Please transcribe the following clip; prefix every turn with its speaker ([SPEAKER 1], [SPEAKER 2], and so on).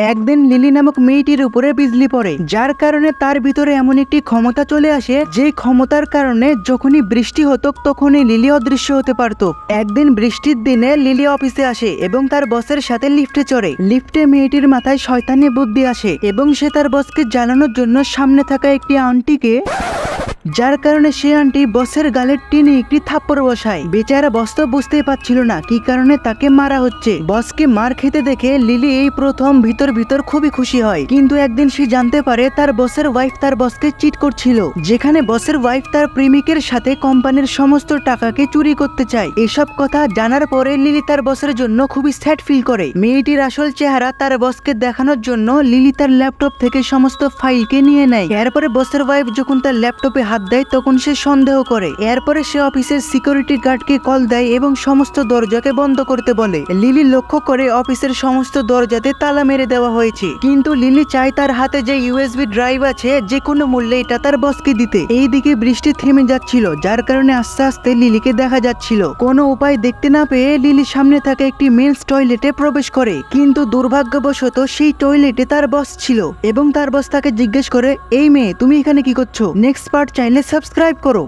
[SPEAKER 1] একদিন লিলি নামক মেয়েটির উপরে বিজলি পড়ে, যার কারণে তার ভিতরে এমন একটি ক্ষমতা চলে আসে যে ক্ষমতার কারণে যখনই বৃষ্টি হতো তখনই লিলি অদৃশ্য হতে পারত। একদিন বৃষ্টির দিনে লিলি অফিসে আসে এবং তার বসের সাথে লিফটে চড়ে। লিফটে মেয়েটির মাথায় শয়তানি বুদ্ধি আসে এবং সে তার বসকে জ্বালানোর জন্য সামনে থাকা একটি আন্টিকে, যার কারণে সে আন্টি বসের গালের টিনে একটি থাপ্পড় বসায়। বেচারা বস তো বুঝতেই পারছিল না কি কারণে তাকে মারা হচ্ছে। বসকে মার খেতে দেখে লিলি এই প্রথম ভিতর ভিতর খুবই খুশি হয়, কিন্তু একদিন সে জানতে পারে তার বসের ওয়াইফ তার বসকে চিট করছিল, যেখানে বসের ওয়াইফ তার প্রেমিকের সাথে কোম্পানির সমস্ত টাকাকে চুরি করতে চায়। এসব কথা জানার পরে লিলি তার বসের জন্য খুবই স্যাড ফিল করে। মেয়েটির আসল চেহারা তার বসকে দেখানোর জন্য লিলি তার ল্যাপটপ থেকে সমস্ত ফাইলকে নিয়ে নেয়। এরপরে বসের ওয়াইফ যখন তার ল্যাপটপে হাত দেয় তখন সে সন্দেহ করে। এরপরে সে অফিসের সিকিউরিটি গার্ডকে কল দেয় এবং সমস্ত দরজাকে বন্ধ করতে বলে। লিলি লক্ষ্য করে অফিসের সমস্ত দরজাতে তালা মেরে দেওয়া হয়েছে, কিন্তু লিলি চায় তার হাতে যে ইউএসবি ড্রাইভ আছে যে কোনো মূল্যে এটা তার বসকে দিতে। এইদিকে বৃষ্টি থেমে যাচ্ছিল, যার কারণে আস্তে আস্তে লিলিকে দেখা যাচ্ছিল। কোনো উপায় দেখতে না পেয়ে লিলি সামনে থাকা একটি মেন্স টয়লেটে প্রবেশ করে, কিন্তু দুর্ভাগ্যবশত সেই টয়লেটে তার বস ছিল এবং তার বস তাকে জিজ্ঞেস করে, এই মেয়ে তুমি এখানে কি করছো? নেক্সট পার্ট চাইলে সাবস্ক্রাইব করো।